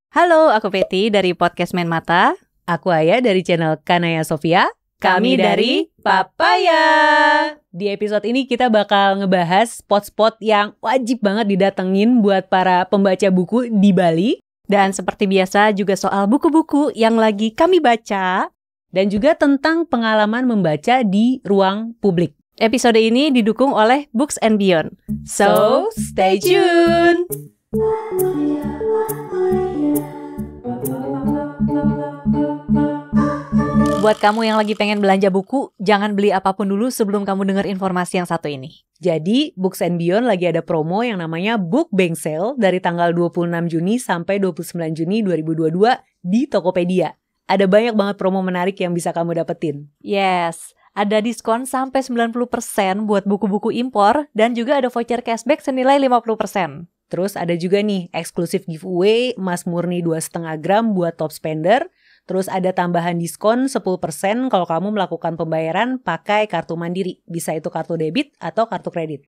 Halo, aku Peti dari Podcast Main Mata. Aku Aya dari channel Kanaya Sofia. Kami dari Papaya. Di episode ini kita bakal ngebahas spot-spot yang wajib banget didatengin buat para pembaca buku di Bali. Dan seperti biasa juga soal buku-buku yang lagi kami baca. Dan juga tentang pengalaman membaca di ruang publik. Episode ini didukung oleh Books and Beyond. So, stay tuned! Buat kamu yang lagi pengen belanja buku, jangan beli apapun dulu sebelum kamu dengar informasi yang satu ini. Jadi, Books and Beyond lagi ada promo yang namanya Book Bank Sale dari tanggal 26 Juni sampai 29 Juni 2022 di Tokopedia. Ada banyak banget promo menarik yang bisa kamu dapetin. Yes, ada diskon sampai 90% buat buku-buku impor dan juga ada voucher cashback senilai 50%. Terus ada juga nih eksklusif giveaway emas murni 2,5 gram buat top spender. Terus ada tambahan diskon 10% kalau kamu melakukan pembayaran pakai kartu mandiri. Bisa itu kartu debit atau kartu kredit.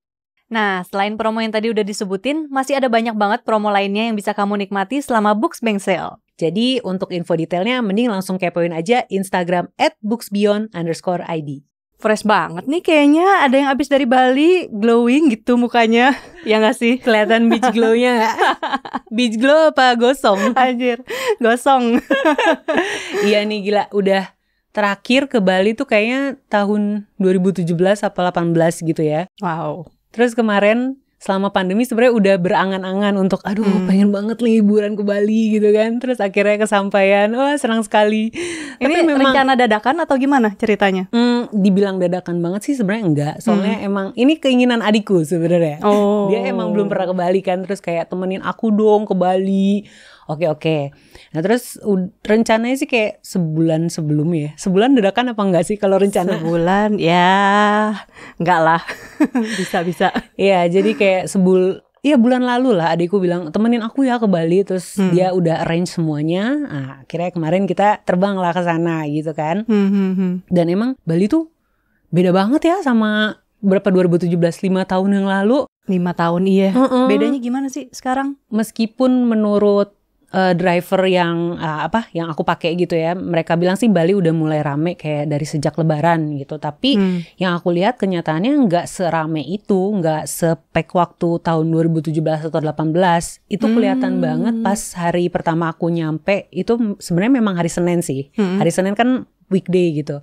Nah, selain promo yang tadi udah disebutin, masih ada banyak banget promo lainnya yang bisa kamu nikmati selama Books Bank Sale. Jadi untuk info detailnya mending langsung kepoin aja Instagram @booksbeyond_id. Fresh banget nih kayaknya, ada yang abis dari Bali, glowing gitu mukanya. Ya gak sih? Kelihatan beach glow-nya gak? Beach glow apa gosong? Anjir, gosong. Iya nih gila, udah terakhir ke Bali tuh kayaknya tahun 2017 apa 18 gitu ya. Wow. Terus kemarin selama pandemi sebenarnya udah berangan-angan untuk pengen banget liburan ke Bali gitu kan. Terus akhirnya kesampaian, wah senang sekali. Ini tapi memang rencana dadakan atau gimana ceritanya? Dibilang dadakan banget sih sebenarnya enggak. Soalnya emang ini keinginan adikku sebenarnya. Oh. Dia emang belum pernah ke Bali kan. Terus kayak temenin aku dong ke Bali. Oke. Nah terus rencananya sih kayak sebulan sebelumnya. Sebulan dadakan apa enggak sih kalau rencana? Sebulan ya enggak lah. Bisa. Iya jadi kayak bulan lalu lah adikku bilang temenin aku ya ke Bali. Terus dia udah arrange semuanya. Nah akhirnya kemarin kita terbang lah ke sana gitu kan. Dan emang Bali tuh beda banget ya sama berapa 2017, 5 tahun yang lalu. 5 tahun iya. Bedanya gimana sih sekarang? Meskipun menurut driver yang aku pakai gitu ya, mereka bilang sih Bali udah mulai rame kayak dari sejak Lebaran gitu. Tapi yang aku lihat kenyataannya nggak serame itu, nggak sepek waktu tahun 2017 atau 18. Itu kelihatan banget pas hari pertama aku nyampe. Itu sebenarnya memang hari Senin sih. Hari Senin kan weekday gitu.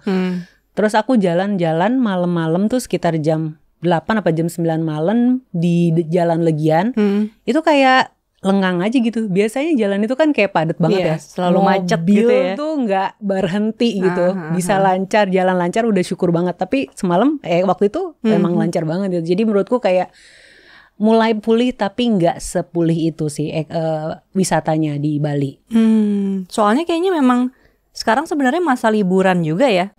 Terus aku jalan-jalan malam-malam tuh sekitar jam 8 apa jam 9 malam di Jalan Legian. Itu kayak lengang aja gitu. Biasanya jalan itu kan kayak padat banget ya. Selalu macet gitu ya. Mobil tuh nggak berhenti gitu. Bisa lancar, jalan lancar udah syukur banget. Tapi semalam waktu itu emang lancar banget gitu. Jadi menurutku kayak mulai pulih tapi nggak sepulih itu sih wisatanya di Bali. Soalnya kayaknya memang sekarang sebenarnya masa liburan juga ya.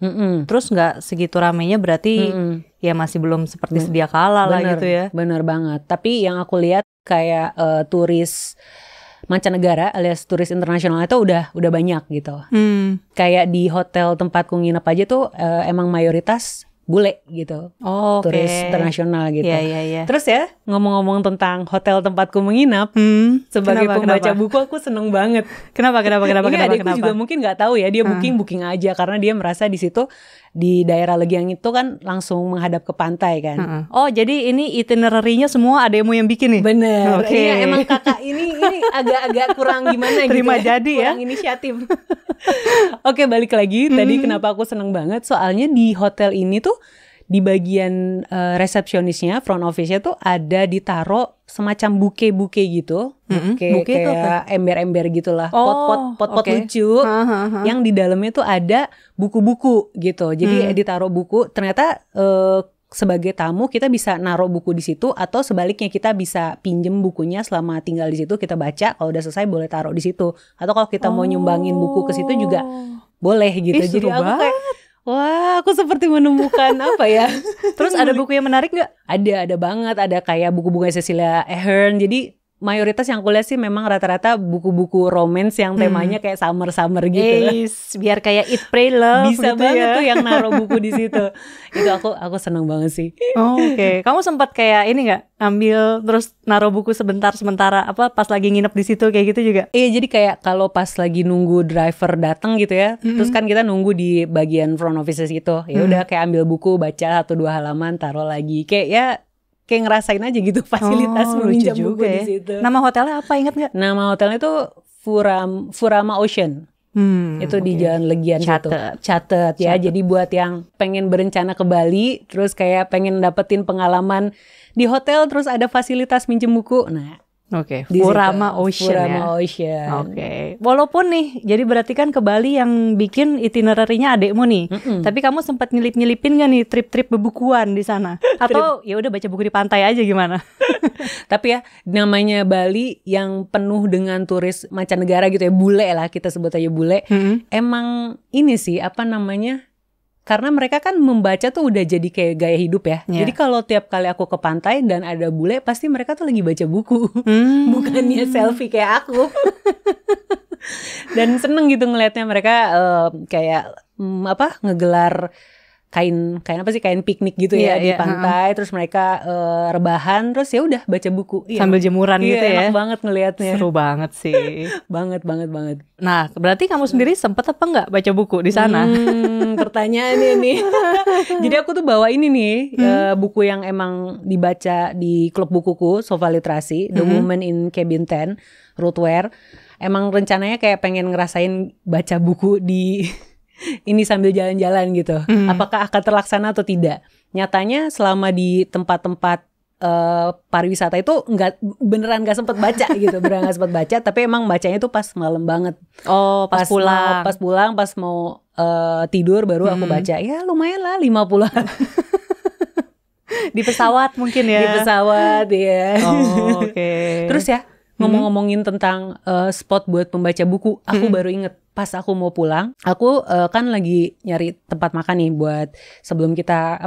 Terus nggak segitu ramenya berarti ya masih belum seperti sedia kala lah gitu ya. Bener banget. Tapi yang aku lihat kayak turis mancanegara alias turis internasional itu udah banyak gitu. Kayak di hotel tempatku nginep aja tuh emang mayoritas bule gitu. Turis internasional gitu. Iya. Terus ya ngomong-ngomong tentang hotel tempatku menginap, sebagai pembaca buku aku seneng banget. Kenapa? Adikku juga mungkin nggak tahu ya, dia booking aja karena dia merasa di situ di daerah Legian itu kan langsung menghadap ke pantai kan. Oh jadi ini itinerary-nya semua adekmu yang bikin nih? Bener. Iya emang kakak ini agak kurang gimana gitu. Terima jadi ya. Kurang inisiatif. Oke balik lagi. Tadi kenapa aku seneng banget. Soalnya di hotel ini tuh di bagian resepsionisnya, front office-nya tuh ada ditaro semacam buke-buke gitu. Buke kayak ember-ember gitulah. Pot-pot lucu. Yang di dalamnya tuh ada buku-buku gitu. Jadi ditaro buku. Ternyata sebagai tamu kita bisa naruh buku di situ, atau sebaliknya kita bisa pinjem bukunya selama tinggal di situ, kita baca, kalau udah selesai boleh taruh di situ. Atau kalau kita mau nyumbangin buku ke situ juga boleh gitu. Jadi aku kayak wah, aku seperti menemukan apa ya? Terus ada buku yang menarik nggak? Ada banget. Ada kayak buku-buku Cecilia Ahern. Jadi mayoritas yang aku lihat sih memang rata-rata buku-buku romance yang temanya kayak summer-summer gitu. Biar kayak Eat Pray Love bisa gitu banget ya. tuh yang naruh buku di situ. Itu aku seneng banget sih. Oke. Kamu sempat kayak ini nggak, ambil terus naruh buku sementara apa pas lagi nginep di situ kayak gitu juga? Iya, jadi kayak kalau pas lagi nunggu driver datang gitu ya, terus kan kita nunggu di bagian front office gitu. Ya udah kayak ambil buku, baca 1-2 halaman, taruh lagi. Kayak ngerasain aja gitu fasilitas meminjam buku di situ. Nama hotelnya apa, ingat nggak? Nama hotelnya tuh Furama Ocean. Itu di Jalan Legian situ. Catet ya. Jadi buat yang pengen berencana ke Bali, terus kayak pengen dapetin pengalaman di hotel, terus ada fasilitas minjem buku. Nah, Furama Ocean ya. Ocean. Walaupun nih, jadi berarti kan ke Bali yang bikin itinerary-nya adekmu nih. Tapi kamu sempat nyelip-nyelipin gak nih trip-trip bebukuan di sana? Atau ya udah baca buku di pantai aja gimana? Tapi ya namanya Bali yang penuh dengan turis mancanegara gitu ya, bule lah kita sebut aja bule. Emang ini sih apa namanya? Karena mereka kan membaca tuh udah jadi kayak gaya hidup ya. Jadi kalau tiap kali aku ke pantai dan ada bule, pasti mereka tuh lagi baca buku. Bukannya selfie kayak aku. Dan seneng gitu ngelihatnya mereka kayak ngegelar kain piknik gitu ya di pantai, terus mereka rebahan, terus ya udah baca buku sambil jemuran gitu ya. Enak banget ngelihatnya. Seru banget sih. banget. Nah, berarti kamu sendiri sempet apa nggak baca buku di sana? Pertanyaannya nih. Jadi aku tuh bawa ini nih buku yang emang dibaca di klub bukuku, Sofa Literasi, The Woman in Cabin 10, Ruth Ware. Emang rencananya kayak pengen ngerasain baca buku di ini sambil jalan-jalan gitu. Apakah akan terlaksana atau tidak? Nyatanya selama di tempat-tempat pariwisata itu beneran nggak sempet baca gitu, beneran nggak sempet baca. Tapi emang bacanya tuh pas malam banget. Pas pulang. Pas mau tidur baru aku baca. Ya lumayan lah 50-an. Di pesawat mungkin ya. Di pesawat ya. Terus ya ngomong-ngomongin tentang spot buat pembaca buku, aku baru inget. Pas aku mau pulang, aku kan lagi nyari tempat makan nih buat sebelum kita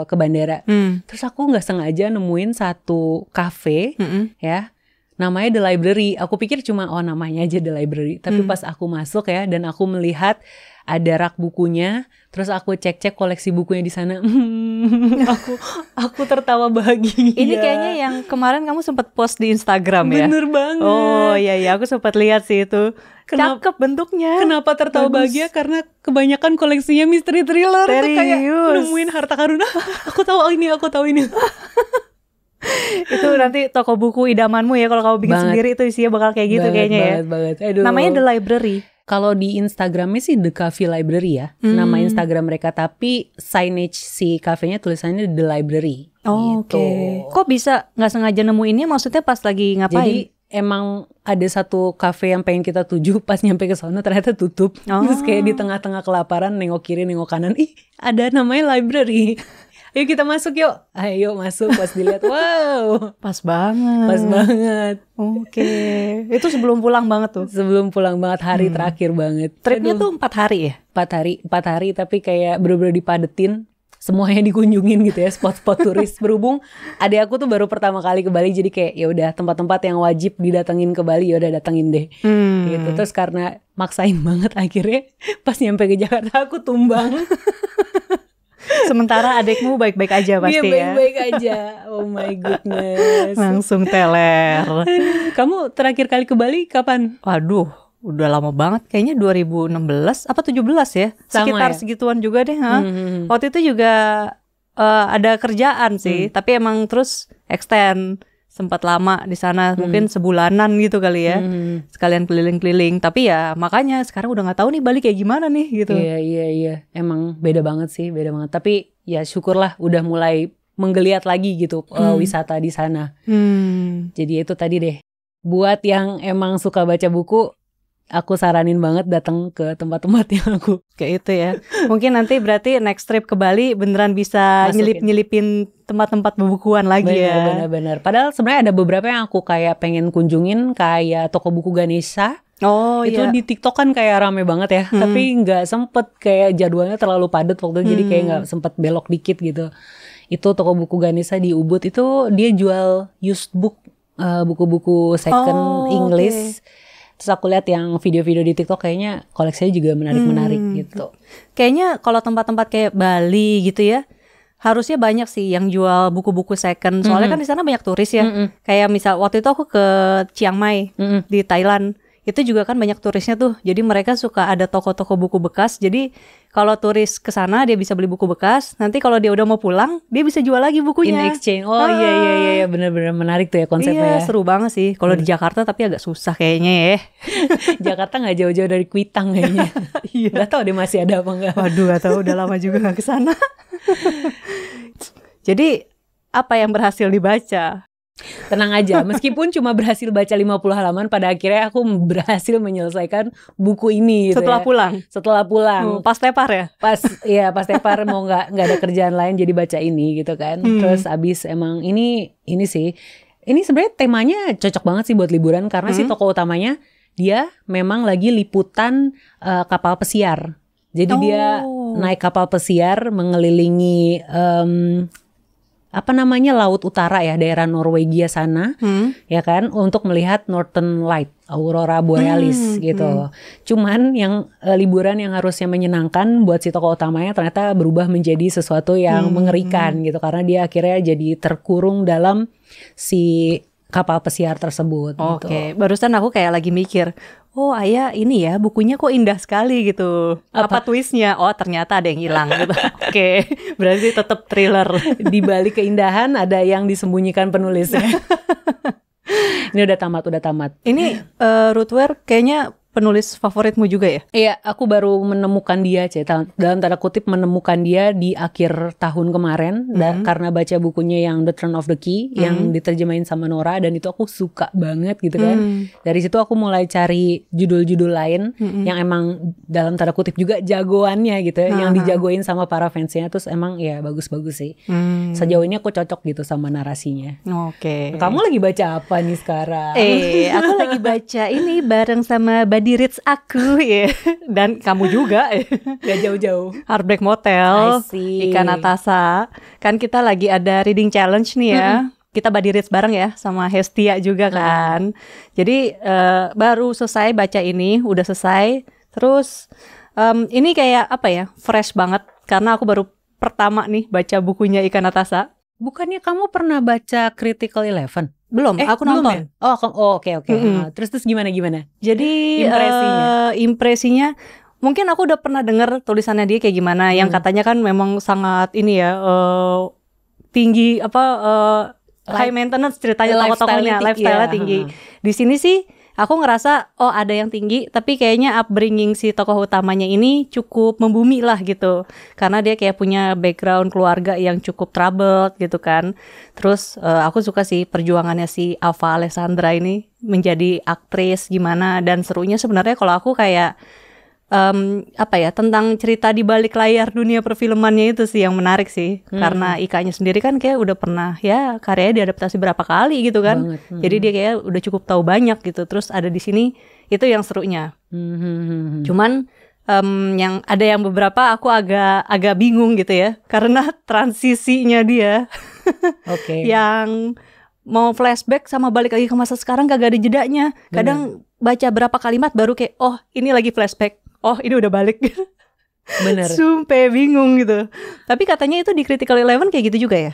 ke bandara. Terus aku nggak sengaja nemuin satu cafe ya, namanya The Library. Aku pikir cuma namanya aja The Library. Tapi pas aku masuk ya dan aku melihat ada rak bukunya, terus aku cek koleksi bukunya di sana. Aku tertawa bahagia. Ini kayaknya yang kemarin kamu sempat post di Instagram ya. Bener banget. Oh iya, aku sempat lihat sih itu. Cakep bentuknya. Kenapa tertawa bahagia? Karena kebanyakan koleksinya misteri thriller. Itu kayak nemuin harta karun. Aku tahu ini. Itu nanti toko buku idamanmu ya kalau kamu bikin sendiri, itu isinya bakal kayak gitu kayaknya banget. Aduh. Namanya The Library. Kalau di Instagramnya sih The Cafe Library ya, nama Instagram mereka. Tapi signage si kafenya tulisannya The Library. Gitu. Kok bisa nggak sengaja nemuinnya? Maksudnya pas lagi ngapain? Jadi emang ada satu kafe yang pengen kita tuju, pas nyampe ke sana ternyata tutup. Terus kayak di tengah-tengah kelaparan, nengok kiri nengok kanan, ada namanya library. Ayo kita masuk yuk. Ayo masuk, pas dilihat, wow. Pas banget. Itu sebelum pulang banget tuh? Sebelum pulang banget, hari terakhir banget. Tripnya tuh 4 hari ya? 4 hari tapi kayak bener-bener dipadetin. Semuanya dikunjungin gitu ya, spot-spot turis. Berhubung adik aku tuh baru pertama kali ke Bali, jadi kayak ya udah tempat-tempat yang wajib didatengin ke Bali, ya udah datengin deh. Gitu. Terus karena maksain banget, akhirnya pas nyampe ke Jakarta aku tumbang. Sementara adikmu baik-baik aja pasti ya? Dia baik-baik aja. Oh my goodness. Langsung teler. Kamu terakhir kali ke Bali kapan? Waduh, udah lama banget. Kayaknya 2016 apa 17 ya? Sekitar segituan juga deh. Waktu itu juga ada kerjaan sih. Tapi emang terus extend. Sempat lama di sana, mungkin sebulanan gitu kali ya. Sekalian keliling-keliling. Tapi ya makanya sekarang udah nggak tahu nih Bali kayak gimana nih gitu. Iya. Emang beda banget sih, beda banget. Tapi ya syukurlah udah mulai menggeliat lagi gitu wisata di sana. Jadi itu tadi deh. Buat yang emang suka baca buku, aku saranin banget datang ke tempat-tempat yang aku kayak itu ya. Mungkin nanti berarti next trip ke Bali beneran bisa nyelip-nyelipin tempat-tempat bukuan lagi ya. Bener. Padahal sebenarnya ada beberapa yang aku kayak pengen kunjungin, kayak toko buku Ganesha. Itu di TikTok kan kayak rame banget ya. Tapi nggak sempet, kayak jadwalnya terlalu padat waktu itu, jadi kayak nggak sempet belok dikit gitu. Itu toko buku Ganesha di Ubud, itu dia jual used book. buku-buku second English. Terus aku lihat yang video-video di TikTok kayaknya koleksinya juga menarik-menarik gitu. Kayaknya kalau tempat-tempat kayak Bali gitu ya, harusnya banyak sih yang jual buku-buku second. Soalnya kan di sana banyak turis ya. Kayak misal waktu itu aku ke Chiang Mai di Thailand. Itu juga kan banyak turisnya tuh. Jadi mereka suka ada toko-toko buku bekas. Jadi kalau turis ke sana dia bisa beli buku bekas. Nanti kalau dia udah mau pulang, dia bisa jual lagi bukunya. In exchange. Oh iya benar-benar menarik tuh ya konsepnya. Iya, seru banget sih. Kalau di Jakarta tapi agak susah kayaknya ya. Jakarta nggak jauh-jauh dari Kuitang kayaknya. Gak tahu deh masih ada apa enggak. Waduh, gak tahu, udah lama juga gak ke sana. Jadi apa yang berhasil dibaca? Tenang aja, meskipun cuma berhasil baca 50 halaman, pada akhirnya aku berhasil menyelesaikan buku ini gitu. Setelah pulang. Pas tepar ya? Pas tepar mau nggak ada kerjaan lain jadi baca ini gitu kan. Terus abis emang ini sih, ini sebenarnya temanya cocok banget sih buat liburan karena si tokoh utamanya dia memang lagi liputan kapal pesiar. Jadi dia naik kapal pesiar mengelilingi Laut Utara ya, daerah Norwegia sana, ya kan, untuk melihat Northern Light, Aurora Borealis gitu. Cuman yang liburan yang harusnya menyenangkan buat si tokoh utamanya ternyata berubah menjadi sesuatu yang mengerikan gitu, karena dia akhirnya jadi terkurung dalam si kapal pesiar tersebut. Oke, barusan aku kayak lagi mikir, oh Ayah ini ya bukunya kok indah sekali gitu. Apa twistnya? Oh ternyata ada yang hilang gitu. Oke, berarti tetap thriller. Di balik keindahan ada yang disembunyikan penulisnya. Ini udah tamat. Ini Ruth Ware kayaknya penulis favoritmu juga ya? Iya, aku baru menemukan dia, dalam tanda kutip menemukan dia di akhir tahun kemarin, karena baca bukunya yang The Turn of the Key, yang diterjemahin sama Nora, dan itu aku suka banget gitu kan. Dari situ aku mulai cari judul-judul lain yang emang dalam tanda kutip juga jagoannya gitu, yang dijagoin sama para fansnya, terus emang ya bagus-bagus sih. Sejauh ini aku cocok gitu sama narasinya. Oke. Kamu lagi baca apa nih sekarang? Aku lagi baca ini bareng sama Buddy Reads aku ya. Dan kamu juga gak jauh-jauh. Heartbreak Motel, Ika Natasha. Kan kita lagi ada reading challenge nih ya. Kita Buddy Reads bareng ya sama Hestia juga kan. Jadi baru selesai baca ini, udah selesai. Terus ini kayak apa ya, fresh banget karena aku baru pertama nih baca bukunya Ika Natasha. Bukannya kamu pernah baca Critical Eleven? Belum, aku nonton. Ya? Oke. Terus gimana? Jadi impresinya mungkin aku udah pernah dengar tulisannya dia kayak gimana, yang katanya kan memang sangat ini ya, tinggi high maintenance ceritanya, tokoh-tokohnya lifestyle-nya tinggi. Di sini sih aku ngerasa ada yang tinggi, tapi kayaknya upbringing si tokoh utamanya ini cukup membumi lah gitu. Karena dia kayak punya background keluarga yang cukup troubled gitu kan. Terus aku suka sih perjuangannya si Ava Alessandra ini menjadi aktris gimana, dan serunya sebenarnya kalau aku kayak tentang cerita di balik layar dunia perfilmannya itu sih yang menarik sih. Karena Ikanya sendiri kan kayak udah pernah ya karyanya diadaptasi berapa kali gitu kan. Jadi dia kayak udah cukup tahu banyak gitu. Terus ada di sini itu yang serunya. Cuman yang ada yang beberapa aku agak bingung gitu ya, karena transisinya dia yang mau flashback sama balik lagi ke masa sekarang kagak ada jedanya. Kadang baca berapa kalimat baru kayak ini lagi flashback, ini udah balik. Bener. Sumpah bingung gitu. Tapi katanya itu di Critical Eleven kayak gitu juga ya?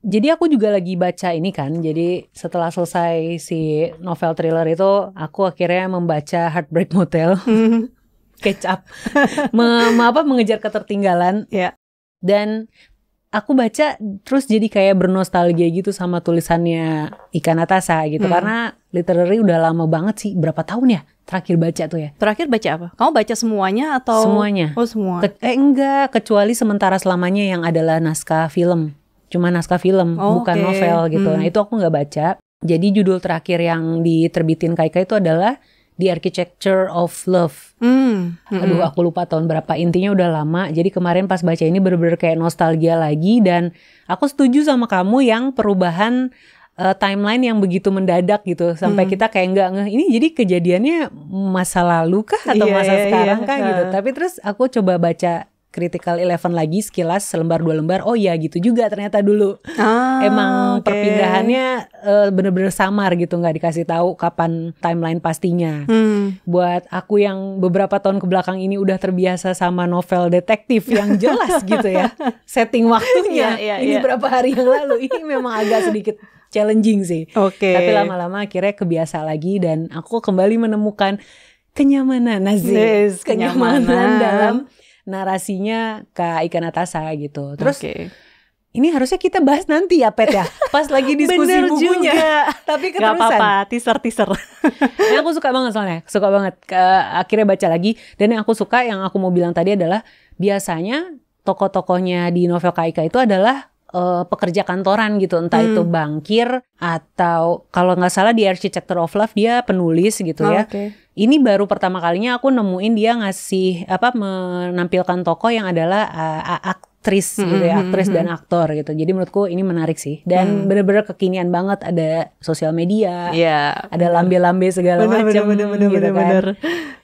Jadi aku juga lagi baca ini kan. Jadi setelah selesai si novel thriller itu, aku akhirnya membaca Heartbreak Motel. Catch up. Mengejar ketertinggalan. Ya. Dan aku baca terus jadi kayak bernostalgia gitu sama tulisannya Ika Natasha gitu. Karena literally udah lama banget sih. Berapa tahun ya terakhir baca tuh ya? Terakhir baca apa? Kamu baca semuanya atau? Semuanya. Oh semua. Enggak, kecuali Sementara Selamanya yang adalah naskah film. Cuma naskah film, bukan novel gitu. Nah itu aku gak baca. Jadi judul terakhir yang diterbitin Kaika itu adalah The Architecture of Love. Aduh aku lupa tahun berapa. Intinya udah lama. Jadi kemarin pas baca ini bener-bener kayak nostalgia lagi. Dan aku setuju sama kamu yang perubahan timeline yang begitu mendadak gitu. Sampai kita kayak nggak ngeh. Ini jadi kejadiannya masa lalu kah? Atau masa sekarang kah gitu. Tapi terus aku coba baca Critical 11 lagi sekilas selembar 2 lembar. Oh iya gitu juga ternyata dulu. Emang perpindahannya bener-bener samar gitu, nggak dikasih tahu kapan timeline pastinya. Buat aku yang beberapa tahun kebelakang ini udah terbiasa sama novel detektif yang jelas gitu ya. Setting waktunya ini berapa hari yang lalu. Ini memang agak sedikit challenging sih. Tapi lama-lama akhirnya kebiasa lagi dan aku kembali menemukan kenyamanan kenyamanan dalam narasinya Kak Ika Natasha gitu. Terus ini harusnya kita bahas nanti ya Pet ya, pas lagi diskusi bukunya. Juga. Tapi keterusan. Gak apa-apa, teaser. Ini aku suka banget soalnya, suka banget. Akhirnya baca lagi. Dan yang aku suka, yang aku mau bilang tadi adalah biasanya tokoh-tokohnya di novel Kak Ika itu adalah pekerja kantoran gitu, entah itu bankir atau kalau nggak salah di Architecture of Love dia penulis gitu ya. Ini baru pertama kalinya aku nemuin dia ngasih menampilkan tokoh yang adalah aktris gitu ya, aktris dan aktor gitu. Jadi menurutku ini menarik sih dan bener-bener kekinian banget, ada sosial media, ada lambe-lambe segala macam gitu kan.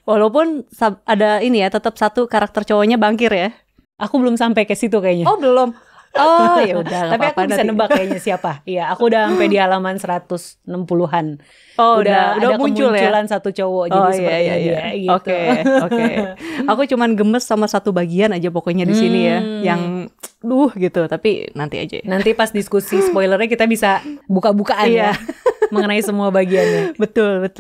Walaupun ada ini ya, tetap satu karakter cowoknya bankir ya. Aku belum sampai ke situ kayaknya. Oh belum. Oh ya udah. Tapi aku bisa nebak kayaknya siapa. Iya, aku udah sampai di halaman 160-an. Oh, udah ada muncul kemunculan ya? Satu cowok jadi seperti dia gitu. Oke. Aku cuman gemes sama satu bagian aja pokoknya di sini ya, yang gitu, tapi nanti aja. Nanti pas diskusi spoilernya kita bisa buka-bukaan ya mengenai semua bagiannya. Betul.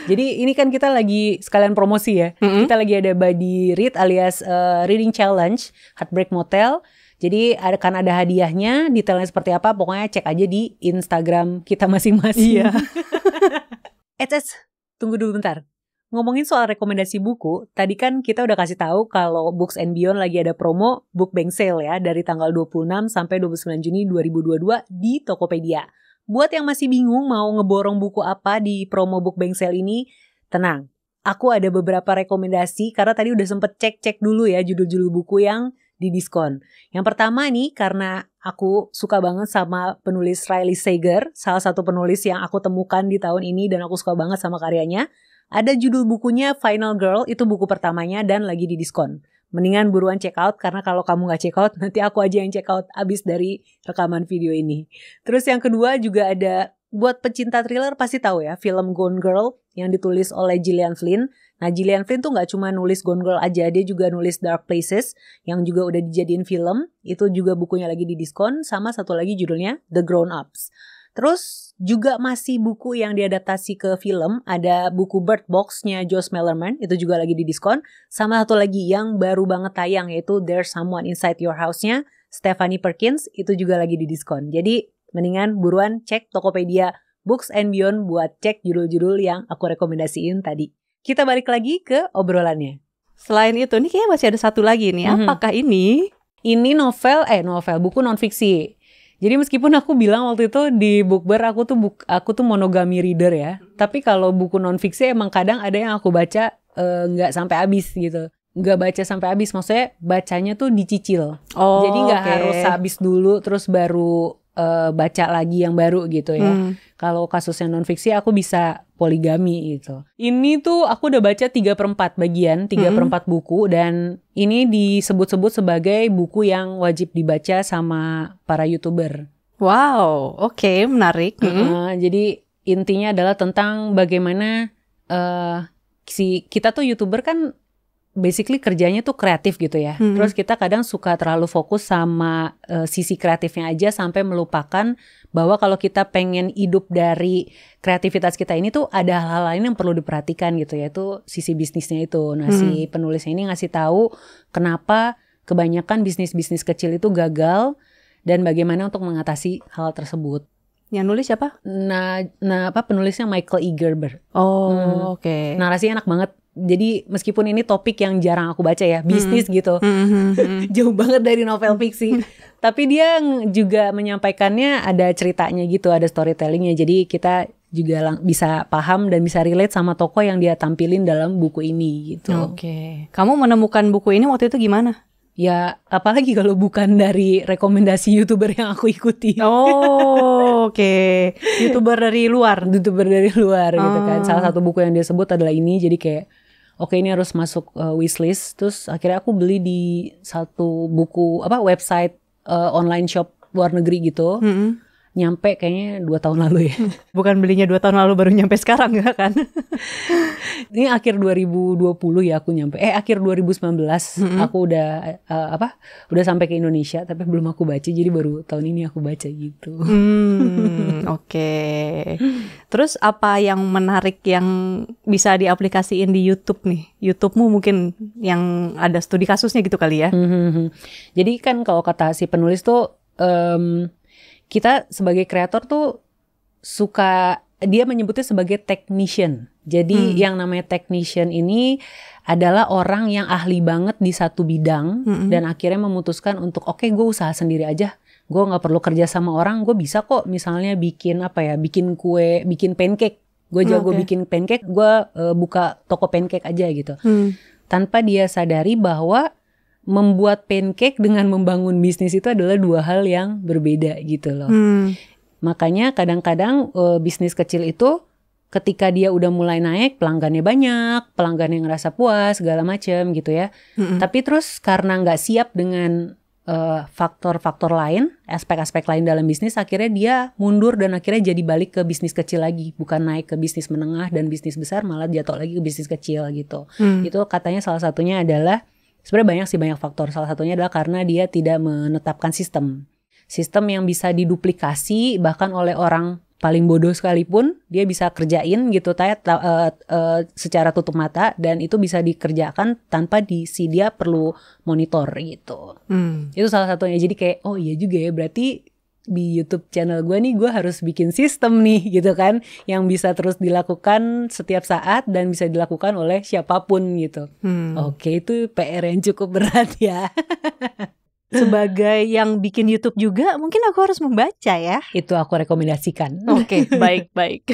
Jadi ini kan kita lagi sekalian promosi ya. Kita lagi ada Buddy Read alias Reading Challenge Heartbreak Motel. Jadi akan ada hadiahnya, detailnya seperti apa pokoknya cek aja di Instagram kita masing-masing. Iya. Tunggu dulu bentar. Ngomongin soal rekomendasi buku, tadi kan kita udah kasih tahu kalau Books and Beyond lagi ada promo Book Bank Sale ya dari tanggal 26 sampai 29 Juni 2022 di Tokopedia. Buat yang masih bingung mau ngeborong buku apa di promo Book Bank Sale ini, tenang. Aku ada beberapa rekomendasi karena tadi udah sempet cek-cek dulu ya judul-judul buku yang di diskon. Yang pertama nih, karena aku suka banget sama penulis Riley Sager, salah satu penulis yang aku temukan di tahun ini dan aku suka banget sama karyanya. Ada judul bukunya Final Girl, itu buku pertamanya dan lagi di diskon. Mendingan buruan check out karena kalau kamu gak check out, nanti aku aja yang check out abis dari rekaman video ini. Terus yang kedua juga ada, buat pecinta thriller pasti tahu ya, film Gone Girl yang ditulis oleh Gillian Flynn. Nah, Gillian Flynn tuh gak cuma nulis Gone Girl aja, dia juga nulis Dark Places yang juga udah dijadiin film. Itu juga bukunya lagi di diskon, sama satu lagi judulnya The Grown Ups. Terus juga masih buku yang diadaptasi ke film, ada buku Bird Box-nya Josh Malerman, itu juga lagi di diskon. Sama satu lagi yang baru banget tayang yaitu There's Someone Inside Your House-nya Stephanie Perkins, itu juga lagi di diskon. Jadi mendingan buruan cek Tokopedia Books and Beyond buat cek judul-judul yang aku rekomendasiin tadi. Kita balik lagi ke obrolannya. Selain itu, nih kayaknya masih ada satu lagi nih. Apakah ini? Ini novel, buku non-fiksi. Jadi meskipun aku bilang waktu itu di Bookber aku tuh monogami reader ya. Tapi kalau buku non-fiksi emang kadang ada yang aku baca nggak sampai habis gitu. Nggak baca sampai habis, maksudnya bacanya tuh dicicil. Jadi nggak harus habis dulu terus baru baca lagi yang baru gitu ya. Kalau kasusnya non-fiksi aku bisa poligami gitu. Ini tuh aku udah baca 3/4 bagian, 3/4 buku, dan ini disebut-sebut sebagai buku yang wajib dibaca sama para YouTuber. Wow, oke, menarik. Jadi intinya adalah tentang bagaimana kita tuh YouTuber kan basically kerjanya tuh kreatif gitu ya. Terus kita kadang suka terlalu fokus sama sisi kreatifnya aja sampai melupakan bahwa kalau kita pengen hidup dari kreativitas kita ini tuh ada hal-hal lain yang perlu diperhatikan gitu, yaitu sisi bisnisnya itu. Nah, si penulisnya ini ngasih tahu kenapa kebanyakan bisnis-bisnis kecil itu gagal dan bagaimana untuk mengatasi hal tersebut. Yang nulis siapa? Nah penulisnya Michael E. Gerber. Oke. Narasinya enak banget. Jadi meskipun ini topik yang jarang aku baca ya, bisnis gitu, jauh banget dari novel fiksi. Tapi dia juga menyampaikannya ada ceritanya gitu, ada storytellingnya. Jadi kita juga bisa paham dan bisa relate sama tokoh yang dia tampilin dalam buku ini gitu. Oke. Kamu menemukan buku ini waktu itu gimana? Ya apalagi kalau bukan dari rekomendasi YouTuber yang aku ikuti. Oke. YouTuber dari luar gitu kan. Salah satu buku yang dia sebut adalah ini, jadi kayak oke ini harus masuk wishlist. Terus akhirnya aku beli di satu buku website online shop luar negeri gitu. Nyampe kayaknya 2 tahun lalu ya. Bukan belinya 2 tahun lalu baru nyampe sekarang ya kan? Ini akhir 2020 ya aku nyampe. Akhir 2019 aku udah sampai ke Indonesia, tapi belum aku baca. Jadi baru tahun ini aku baca gitu. Oke. Terus apa yang menarik yang bisa diaplikasiin di YouTube nih? YouTube-mu mungkin yang ada studi kasusnya gitu kali ya? Jadi kan kalau kata si penulis tuh kita sebagai kreator tuh suka, dia menyebutnya sebagai technician. Jadi yang namanya technician ini adalah orang yang ahli banget di satu bidang dan akhirnya memutuskan untuk oke, gue usaha sendiri aja. Gue nggak perlu kerja sama orang, gue bisa kok misalnya bikin bikin kue, bikin pancake. Gue jago bikin pancake, gue buka toko pancake aja gitu. Tanpa dia sadari bahwa membuat pancake dengan membangun bisnis itu adalah 2 hal yang berbeda gitu loh. Makanya kadang-kadang bisnis kecil itu ketika dia udah mulai naik, pelanggannya banyak, pelanggan yang ngerasa puas, segala macem gitu ya. Tapi terus karena nggak siap dengan faktor-faktor lain, aspek-aspek lain dalam bisnis, akhirnya dia mundur dan akhirnya jadi balik ke bisnis kecil lagi. Bukan naik ke bisnis menengah dan bisnis besar, malah jatuh lagi ke bisnis kecil gitu. Itu katanya salah satunya adalah, sebenarnya banyak faktor. Salah satunya adalah karena dia tidak menetapkan sistem yang bisa diduplikasi bahkan oleh orang paling bodoh sekalipun dia bisa kerjain gitu secara tutup mata, dan itu bisa dikerjakan tanpa dia perlu monitor gitu. Itu salah satunya. Jadi kayak oh iya juga ya, berarti di YouTube channel gue nih gue harus bikin sistem nih gitu kan, yang bisa terus dilakukan setiap saat dan bisa dilakukan oleh siapapun gitu. Oke, itu PR yang cukup berat ya. Sebagai yang bikin YouTube juga, mungkin aku harus membaca ya. Itu aku rekomendasikan. Oke, baik.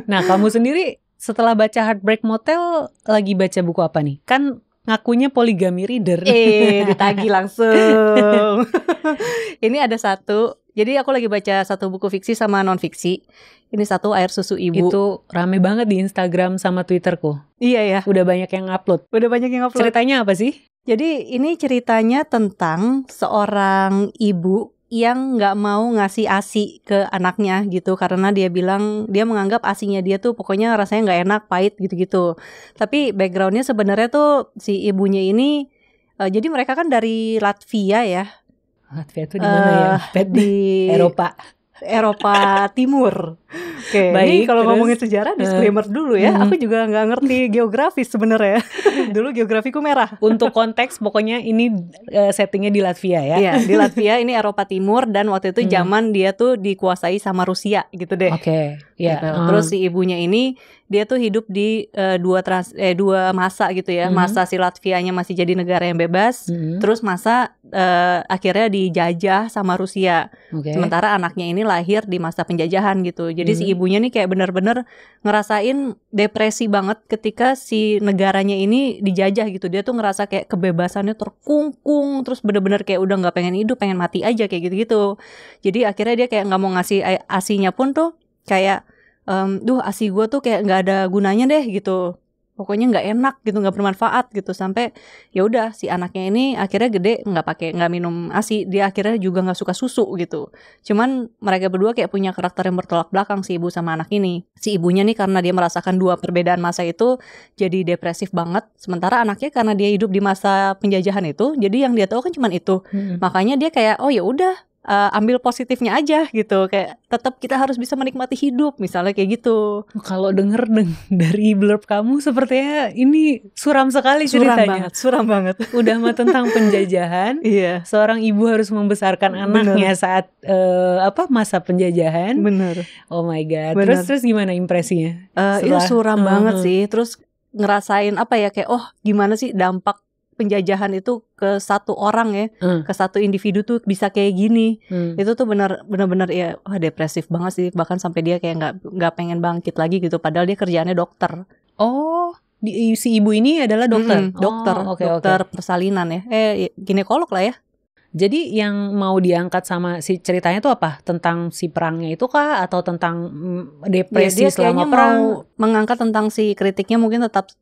Nah, kamu sendiri setelah baca Heartbreak Motel lagi baca buku apa nih? Kan ngakunya poligami reader. Ditagi langsung. Ini ada satu. Jadi aku lagi baca satu buku fiksi sama non fiksi. Ini satu, Air Susu Ibu. Itu rame banget di Instagram sama Twitterku. Iya ya. Udah banyak yang upload. Ceritanya apa sih? Jadi ini ceritanya tentang seorang ibu yang nggak mau ngasih ASI ke anaknya gitu, karena dia bilang dia menganggap ASInya dia tuh pokoknya rasanya nggak enak, pahit gitu-gitu. Tapi backgroundnya sebenarnya tuh si ibunya ini jadi mereka kan dari Latvia ya. Latvia itu di mana ya? Di Eropa Timur. Oke, baik, ini kalau ngomongin sejarah disclaimer dulu ya. Aku juga nggak ngerti geografis sebenarnya. Dulu geografiku merah. Untuk konteks pokoknya ini settingnya di Latvia ya. Iya, di Latvia, ini Eropa Timur, dan waktu itu zaman dia tuh dikuasai sama Rusia gitu deh. Oke, ya. Gitu. Terus si ibunya ini dia tuh hidup di dua masa gitu ya. Masa si Latvianya masih jadi negara yang bebas, terus masa akhirnya dijajah sama Rusia. Sementara anaknya ini lahir di masa penjajahan gitu. Jadi si ibunya nih kayak bener-bener ngerasain depresi banget ketika si negaranya ini dijajah gitu. Dia tuh ngerasa kayak kebebasannya terkungkung, terus bener-bener kayak udah nggak pengen hidup, pengen mati aja kayak gitu-gitu. Jadi akhirnya dia kayak nggak mau ngasih ASInya pun tuh kayak ASI gue tuh kayak nggak ada gunanya deh gitu. Pokoknya nggak enak gitu, nggak bermanfaat gitu. Sampai ya udah si anaknya ini akhirnya gede nggak minum ASI. Dia akhirnya juga nggak suka susu gitu. Cuman mereka berdua kayak punya karakter yang bertolak belakang, si ibu sama anak ini. Si ibunya nih karena dia merasakan 2 perbedaan masa itu jadi depresif banget. Sementara anaknya karena dia hidup di masa penjajahan itu, jadi yang dia tahu kan cuma itu. Makanya dia kayak oh ya udah, ambil positifnya aja gitu, kayak tetap kita harus bisa menikmati hidup misalnya kayak gitu. Kalau denger dari blurb kamu sepertinya ini suram sekali ceritanya. Suram banget. Udah mah tentang penjajahan. Iya. Seorang ibu harus membesarkan anaknya saat masa penjajahan. Bener. Oh my god. Terus gimana impresinya? Itu suram banget sih. Terus ngerasain kayak gimana sih dampak penjajahan itu ke satu orang ya, ke satu individu tuh bisa kayak gini. Itu tuh benar-benar ya depresif banget sih, bahkan sampai dia kayak nggak pengen bangkit lagi gitu, padahal dia kerjaannya dokter. Oh, si ibu ini adalah dokter. Dokter persalinan ya, ginekolog lah ya. Jadi yang mau diangkat sama si ceritanya itu apa? Tentang si perangnya itu kah? Atau tentang depresi dia selama kayaknya perang? mau mengangkat tentang si kritiknya mungkin tetap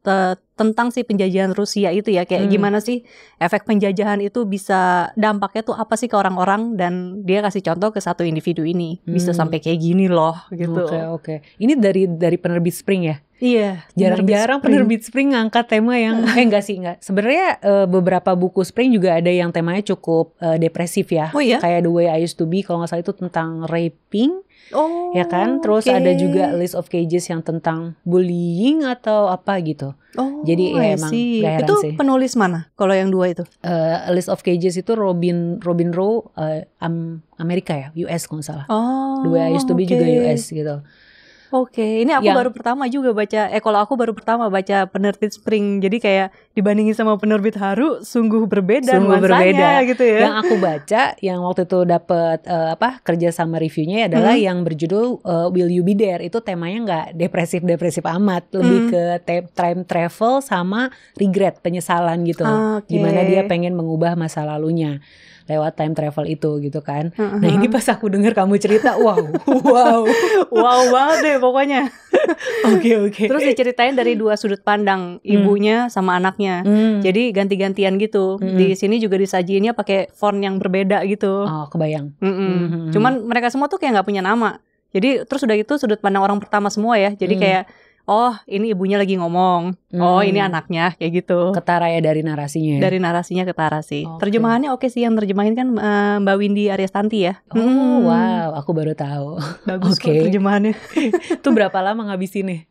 tentang si penjajahan Rusia itu ya. Kayak gimana sih efek penjajahan itu bisa, dampaknya tuh apa sih ke orang-orang. Dan dia kasih contoh ke satu individu ini. Bisa sampai kayak gini loh gitu. Oke. Ini dari penerbit Spring ya? Iya, jarang-jarang penerbit Spring ngangkat tema yang enggak. Sebenarnya beberapa buku Spring juga ada yang temanya cukup depresif ya. Oh iya? Kayak The Way I Used to Be kalau nggak salah itu tentang raping. Oh, ya kan? Terus ada juga List of Cages yang tentang bullying atau apa gitu. Oh, jadi ya emang gak heran itu sih. penulis mana? Kalau yang dua itu? List of Cages itu Robin Rowe, Amerika ya, US kalau nggak salah. Oh, The Way I Used to Be juga US gitu. Oke, ini aku baru pertama juga baca. Kalau aku baru pertama baca penerbit Spring, jadi kayak dibandingin sama penerbit Haru, sungguh berbeda nuansanya gitu ya. Yang aku baca, yang waktu itu dapat kerja sama reviewnya adalah yang berjudul Will You Be There. Itu temanya nggak depresif amat, lebih ke time travel sama regret, penyesalan gitu. Gimana dia pengen mengubah masa lalunya lewat time travel itu gitu kan. Nah ini pas aku dengar kamu cerita, wow banget deh pokoknya. Oke. Terus diceritain dari dua sudut pandang, ibunya sama anaknya. Jadi ganti-gantian gitu. Di sini juga disajiinnya pakai font yang berbeda gitu. Oh, kebayang. Cuman mereka semua tuh kayak nggak punya nama. Jadi terus udah gitu sudut pandang orang pertama semua ya. Jadi kayak oh ini ibunya lagi ngomong, oh ini anaknya, kayak gitu. Ketara ya dari narasinya. Dari narasinya ketara sih. Terjemahannya oke sih, yang terjemahin kan Mbak Windy Aryastanti ya. Oh wow, aku baru tahu. Bagus kok terjemahannya. Itu berapa lama ngabisinnya?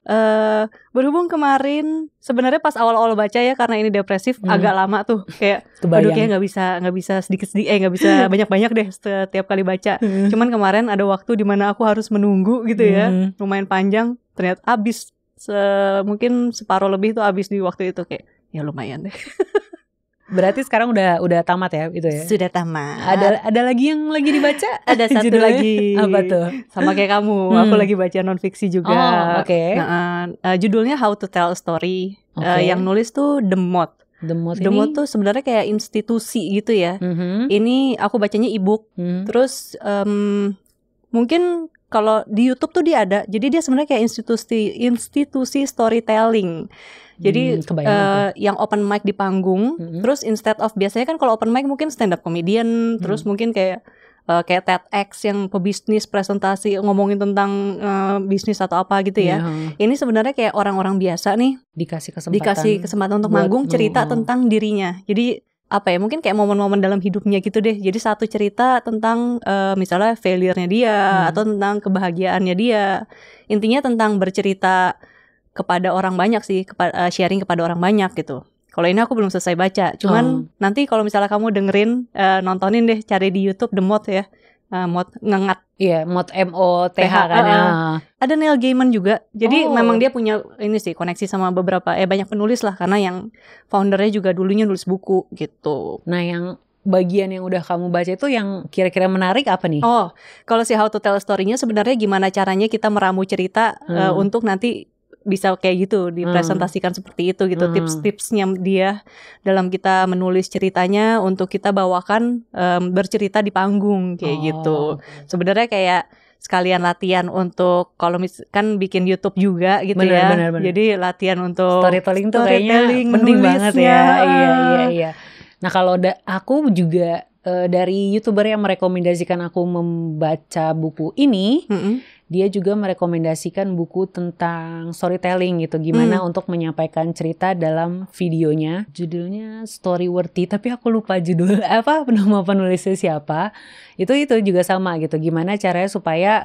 Berhubung kemarin sebenarnya pas awal-awal baca ya, karena ini depresif agak lama tuh, kayak aduh kayak nggak bisa sedikit-sedikit, nggak bisa banyak-banyak deh setiap kali baca. Cuman kemarin ada waktu dimana aku harus menunggu gitu ya, lumayan panjang. Ternyata habis mungkin separuh lebih tuh habis di waktu itu, kayak ya lumayan deh. Berarti sekarang udah tamat ya itu ya? Sudah tamat. Ada lagi yang lagi dibaca? Ada satu lagi. Apa tuh? Sama kayak kamu, aku lagi baca non-fiksi juga. Oh, oke. Judulnya How to Tell a Story. Yang nulis tuh The Moth. The Moth tuh sebenarnya kayak institusi gitu ya. Ini aku bacanya e-book. Terus mungkin kalau di YouTube tuh dia ada. Jadi dia sebenarnya kayak institusi storytelling. Jadi yang open mic di panggung. Terus instead of, biasanya kan kalau open mic mungkin stand up comedian, terus mungkin kayak TEDx yang pebisnis presentasi ngomongin tentang bisnis atau apa gitu ya. Ini sebenarnya kayak orang-orang biasa nih dikasih kesempatan untuk manggung cerita tentang dirinya. Jadi apa ya, mungkin kayak momen-momen dalam hidupnya gitu deh. Jadi satu cerita tentang misalnya failure-nya dia atau tentang kebahagiaannya dia. Intinya tentang bercerita kepada orang banyak sih, sharing kepada orang banyak gitu. Kalau ini aku belum selesai baca. Cuman nanti kalau misalnya kamu dengerin, nontonin deh, cari di YouTube The Moth ya. Moth ngengat. Iya, Moth MOTH kan ya. Ada Neil Gaiman juga. Jadi memang dia punya ini sih koneksi sama beberapa banyak penulis lah, karena yang foundernya juga dulunya nulis buku gitu. Nah, yang bagian yang udah kamu baca itu yang kira-kira menarik apa nih? Oh, kalau si How to Tell a Story-nya sebenarnya gimana caranya kita meramu cerita untuk nanti bisa kayak gitu dipresentasikan seperti itu gitu. Tips-tipsnya dia dalam kita menulis ceritanya untuk kita bawakan bercerita di panggung kayak gitu. Sebenarnya kayak sekalian latihan untuk kalau kan bikin YouTube juga gitu bener. Jadi latihan untuk storytelling tuh kayaknya penting banget ya. Iya. Nah kalau aku juga dari YouTuber yang merekomendasikan aku membaca buku ini, dia juga merekomendasikan buku tentang storytelling gitu, gimana untuk menyampaikan cerita dalam videonya. Judulnya Storyworthy, tapi aku lupa judul nama penulisnya siapa. Itu juga sama gitu, gimana caranya supaya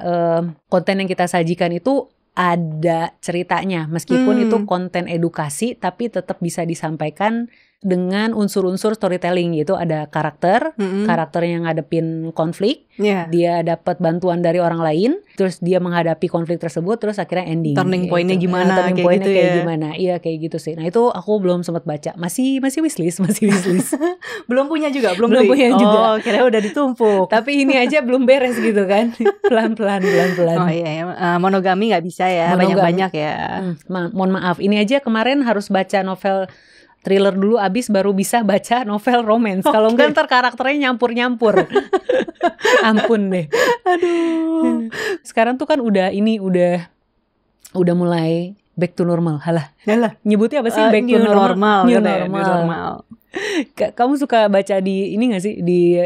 konten yang kita sajikan itu ada ceritanya, meskipun itu konten edukasi tapi tetap bisa disampaikan dengan unsur-unsur storytelling, yaitu ada karakter yang ngadepin konflik, dia dapat bantuan dari orang lain, terus dia menghadapi konflik tersebut, terus akhirnya ending. Turning point-nya gimana? Turning point-nya kayak gimana? Iya kayak gitu sih. Nah itu aku belum sempat baca, masih wishlist. belum punya juga. Oh, kira udah ditumpuk. Tapi ini aja belum beres gitu kan, pelan-pelan. Oh iya, monogami nggak bisa ya, banyak-banyak ya. Mohon maaf, ini aja kemarin harus baca novel thriller dulu abis baru bisa baca novel romance. Kalau enggak ntar karakternya nyampur-nyampur. Ampun deh. Aduh. Sekarang tuh kan udah mulai back to normal. Halah. Nyebutnya apa sih back to normal? New normal. Kamu suka baca di ini gak sih, di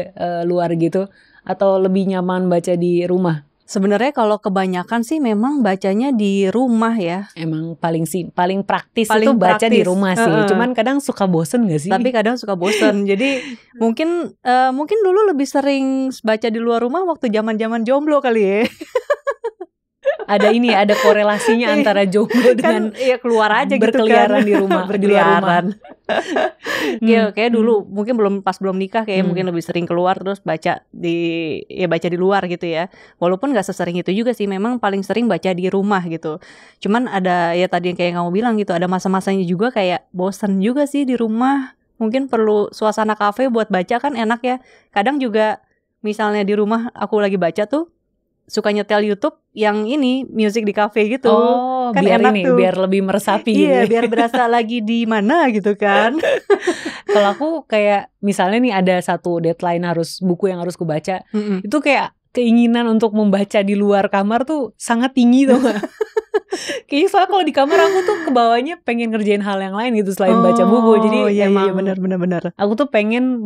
luar gitu? Atau lebih nyaman baca di rumah? Sebenarnya kalau kebanyakan sih memang bacanya di rumah ya. Emang paling praktis itu baca di rumah sih. Cuman kadang suka bosen gak sih? Tapi kadang suka bosen. Jadi mungkin dulu lebih sering baca di luar rumah waktu zaman-zaman jomblo kali ya. Ada korelasinya antara jomblo dengan keluar aja berkeliaran gitu kan. Di rumah, berkeliaran. Kayak dulu mungkin belum nikah kayak mungkin lebih sering keluar terus baca di luar gitu ya. Walaupun nggak sesering itu juga sih, memang paling sering baca di rumah gitu. Cuman ada ya tadi yang kayak kamu bilang gitu, ada masa-masanya juga kayak bosen juga sih di rumah. Mungkin perlu suasana kafe buat baca kan enak ya. Kadang juga misalnya di rumah aku lagi baca tuh suka nyetel YouTube yang ini music di kafe gitu. Kan biar enak tuh. Biar lebih meresapi iya, gitu. Biar berasa lagi di mana gitu kan. Kalau aku kayak misalnya nih ada satu deadline buku yang harus kubaca, itu kayak keinginan untuk membaca di luar kamar tuh sangat tinggi tuh. Kayaknya soalnya kalau di kamar aku tuh kebawahnya pengen ngerjain hal yang lain gitu selain baca buku. Jadi emang benar. Aku tuh pengen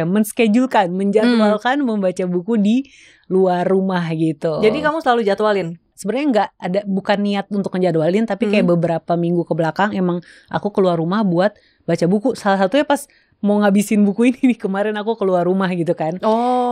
menschedulekan, menjadwalkan membaca buku di luar rumah gitu. Jadi kamu selalu jadwalin? Sebenarnya nggak ada, bukan niat untuk ngejadwalin, tapi kayak beberapa minggu ke belakang emang aku keluar rumah buat baca buku. Salah satunya pas mau ngabisin buku ini nih, kemarin aku keluar rumah gitu kan.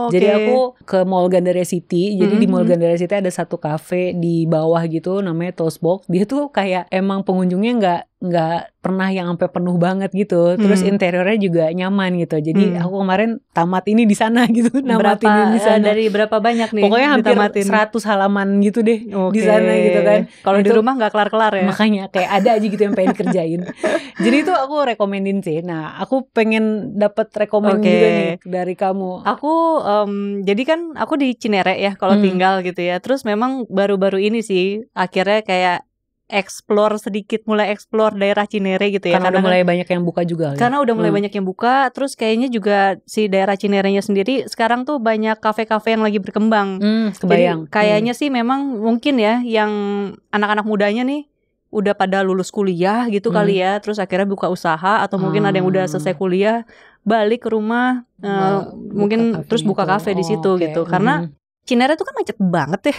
Jadi aku ke Mall Gandaria City. Jadi di Mall Gandaria City ada satu cafe di bawah gitu namanya Toast Box. Dia tuh kayak emang pengunjungnya nggak pernah yang sampai penuh banget gitu. Terus interiornya juga nyaman gitu. Jadi aku kemarin tamat ini di sana gitu. Namatin di sana. Dari berapa banyak nih? Pokoknya hampir 100 halaman gitu deh di sana gitu kan. Kalau di rumah nggak kelar-kelar ya. Makanya kayak ada aja gitu yang pengen kerjain. Jadi itu aku rekomendin sih. Nah, aku pengen dapat rekomend juga nih dari kamu. Aku jadi kan aku di Cinere ya kalau tinggal gitu ya. Terus memang baru-baru ini sih akhirnya kayak mulai explore daerah Cinere gitu ya. Karena udah mulai banyak yang buka juga. Karena udah mulai banyak yang buka. Terus kayaknya juga si daerah Cinerenya sendiri sekarang tuh banyak kafe-kafe yang lagi berkembang. Kebayang. Jadi kayaknya sih memang mungkin ya yang anak-anak mudanya nih udah pada lulus kuliah gitu kali ya. Terus akhirnya buka usaha atau mungkin ada yang udah selesai kuliah balik ke rumah mungkin terus buka kafe di situ gitu. Karena Cinere tuh kan macet banget ya.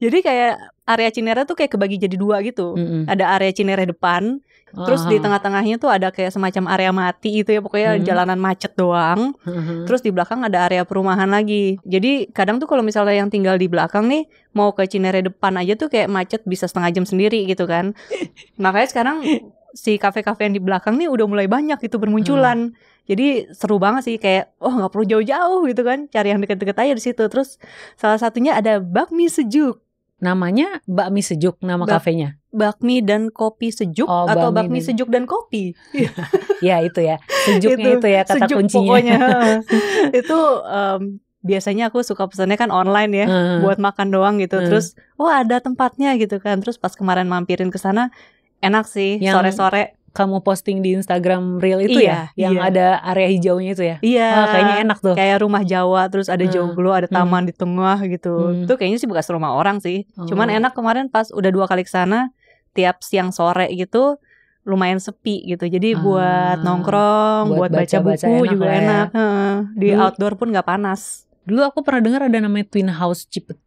Jadi kayak area Cinere tuh kayak kebagi jadi dua gitu. Ada area Cinere depan, terus di tengah-tengahnya tuh ada kayak semacam area mati itu ya, pokoknya jalanan macet doang. Terus di belakang ada area perumahan lagi. Jadi kadang tuh kalau misalnya yang tinggal di belakang nih mau ke Cinere depan aja tuh kayak macet bisa setengah jam sendiri gitu kan. Makanya sekarang si kafe-kafe yang di belakang nih udah mulai banyak gitu bermunculan. Jadi seru banget sih, kayak nggak perlu jauh-jauh gitu kan, cari yang deket-deket aja di situ. Terus salah satunya ada Bakmi Sejuk. Namanya Bakmi Sejuk, nama kafenya. Bakmi dan Kopi Sejuk atau Bakmi Sejuk dan Kopi. Ya itu ya, sejuknya itu ya kata sejuk kuncinya. Pokoknya. Itu biasanya aku suka pesannya kan online ya, buat makan doang gitu. Terus ada tempatnya gitu kan. Terus pas kemarin mampirin ke sana, enak sih sore-sore. Kamu posting di Instagram Reel itu yang ada area hijaunya itu ya? Iya. Kayaknya enak tuh. Kayak rumah Jawa, terus ada joglo, ada taman di tengah gitu. Itu kayaknya sih bekas rumah orang sih. Cuman enak, kemarin pas udah 2 kali kesana, tiap siang sore gitu lumayan sepi gitu. Jadi buat nongkrong, buat baca buku juga enak. Di outdoor pun gak panas. Dulu aku pernah dengar ada namanya Twin House Cipete.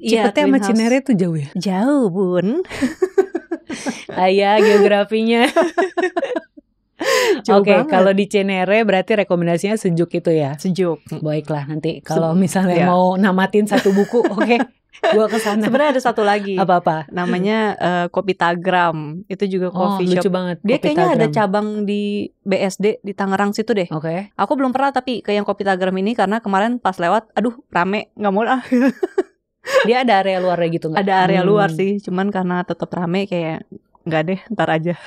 Iya, Cipete sama Cinere itu jauh ya? Jauh, Bun. Ayah geografinya. Oke, kalau di Cinere berarti rekomendasinya Sejuk itu ya? Sejuk. Baiklah, nanti kalau misalnya mau namatin satu buku, gua kesana. Sebenarnya ada satu lagi. Apa-apa? Namanya Kopi Tagram. Itu juga coffee shop. Lucu banget. Dia kayaknya ada cabang di BSD di Tangerang situ deh. Aku belum pernah tapi ke yang Kopi Tagram ini karena kemarin pas lewat, aduh rame, nggak mau lah. Dia ada area luarnya gitu nggak? Ada area luar sih, cuman karena tetap rame kayak nggak deh, ntar aja.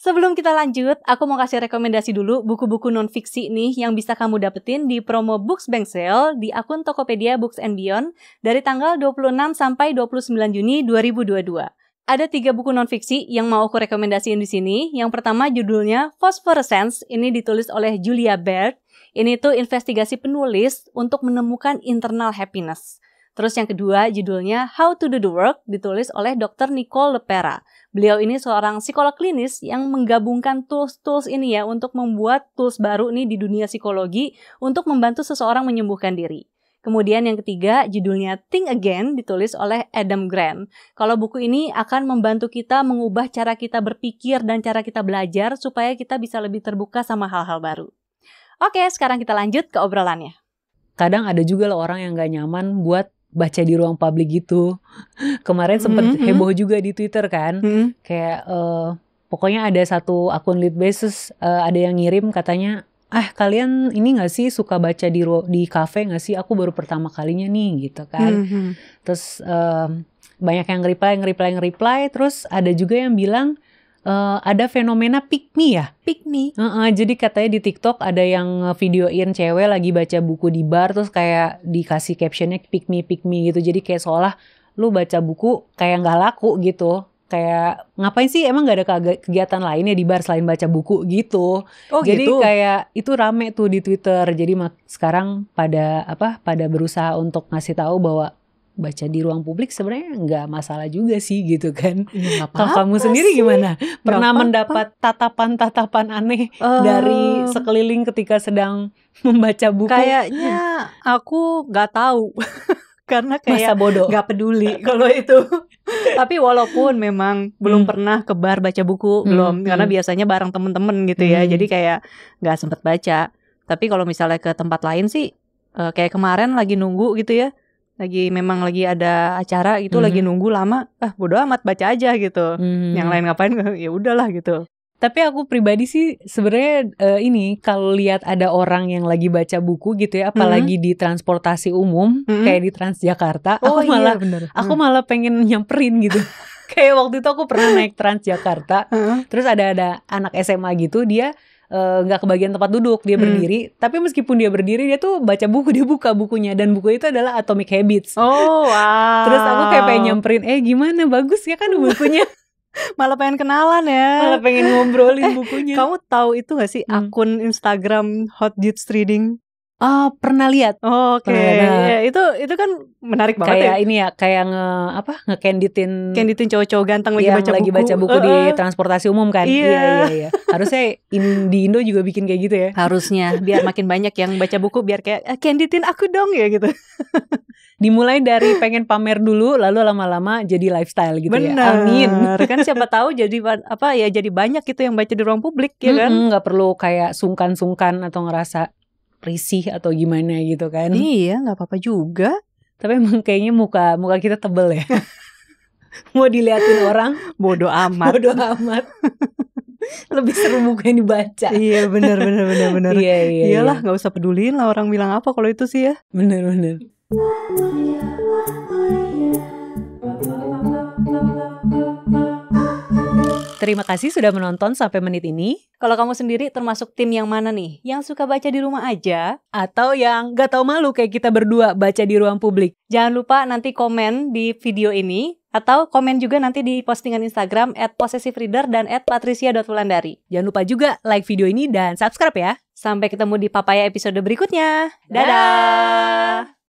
Sebelum kita lanjut, aku mau kasih rekomendasi dulu buku-buku non-fiksi nih yang bisa kamu dapetin di promo Books Bank Sale di akun Tokopedia Books and Beyond dari tanggal 26 sampai 29 Juni 2022. Ada 3 buku non-fiksi yang mau aku rekomendasiin di sini. Yang pertama judulnya Phosphorescence, ini ditulis oleh Julia Baird. Ini tuh investigasi penulis untuk menemukan internal happiness. Terus yang kedua judulnya How to Do the Work, ditulis oleh Dr. Nicole LePera. Beliau ini seorang psikolog klinis yang menggabungkan tools-tools ini ya untuk membuat tools baru nih di dunia psikologi untuk membantu seseorang menyembuhkan diri. Kemudian yang ketiga judulnya Think Again, ditulis oleh Adam Grant. Kalau buku ini akan membantu kita mengubah cara kita berpikir dan cara kita belajar supaya kita bisa lebih terbuka sama hal-hal baru. Oke, sekarang kita lanjut ke obrolannya. Kadang ada juga loh orang yang gak nyaman buat baca di ruang publik gitu. Kemarin sempet heboh juga di Twitter kan. Kayak pokoknya ada satu akun lead basis, ada yang ngirim katanya, kalian ini gak sih suka baca di kafe gak sih? Aku baru pertama kalinya nih gitu kan. Terus banyak yang reply. Terus ada juga yang bilang ada fenomena pick me ya. Pick me? Jadi katanya di TikTok ada yang videoin cewek lagi baca buku di bar. Terus kayak dikasih captionnya pick me gitu. Jadi kayak seolah lu baca buku kayak gak laku gitu. Kayak ngapain sih emang gak ada kegiatan lainnya di bar selain baca buku gitu. Jadi gitu? Kayak itu rame tuh di Twitter. Jadi sekarang pada berusaha untuk ngasih tahu bahwa baca di ruang publik sebenarnya nggak masalah juga sih gitu kan. Kalau kamu sendiri gimana? Pernah mendapat tatapan aneh dari sekeliling ketika sedang membaca buku? Kayaknya aku nggak tahu. Karena kayak bodoh, gak peduli kalau itu. Tapi walaupun memang belum pernah ke bar baca buku, belum, karena biasanya bareng temen-temen gitu ya, jadi kayak gak sempet baca. Tapi kalau misalnya ke tempat lain sih, kayak kemarin lagi nunggu gitu ya, memang lagi ada acara gitu, lagi nunggu lama, bodo amat baca aja gitu. Yang lain ngapain ya udahlah gitu. Tapi aku pribadi sih sebenarnya ini kalau lihat ada orang yang lagi baca buku gitu ya, apalagi di transportasi umum kayak di Transjakarta, aku malah pengen nyamperin gitu. Kayak waktu itu aku pernah naik Transjakarta, terus ada anak SMA gitu, dia nggak kebagian tempat duduk, dia berdiri, tapi meskipun dia berdiri dia tuh baca buku, dia buka bukunya dan buku itu adalah Atomic Habits. Oh wow. Terus aku kayak pengen nyamperin, gimana, bagus ya kan bukunya. Malah pengen kenalan ya. Malah pengen ngobrolin bukunya. Kamu tahu itu gak sih akun Instagram Hot Dudes Reading? Pernah lihat. Oke. Ya, itu kan menarik banget kayak ya. Ini ya, kayak ngecanditin cowok-cowok ganteng lagi baca buku di transportasi umum kan. Iya. Harusnya di Indo juga bikin kayak gitu ya. Harusnya biar makin banyak yang baca buku, biar kayak canditin aku dong ya gitu. Dimulai dari pengen pamer dulu, lalu lama-lama jadi lifestyle gitu. Bener. Ya. Amin. Kan siapa tahu jadi jadi banyak gitu yang baca di ruang publik ya kan. Nggak perlu kayak sungkan-sungkan atau ngerasa risih atau gimana gitu kan. Iya, nggak apa-apa juga. Tapi emang kayaknya muka kita tebel ya. Mau diliatin orang bodoh amat. Lebih seru buku yang dibaca. Iya, benar. Iyalah, nggak usah peduliin lah orang bilang apa kalau itu sih ya. Bener. Terima kasih sudah menonton sampai menit ini. Kalau kamu sendiri termasuk tim yang mana nih? Yang suka baca di rumah aja? Atau yang gak tahu malu kayak kita berdua baca di ruang publik? Jangan lupa nanti komen di video ini. Atau komen juga nanti di postingan Instagram @possessivereader dan @patricia.wulandari. Jangan lupa juga like video ini dan subscribe ya. Sampai ketemu di Papaya episode berikutnya. Dadah!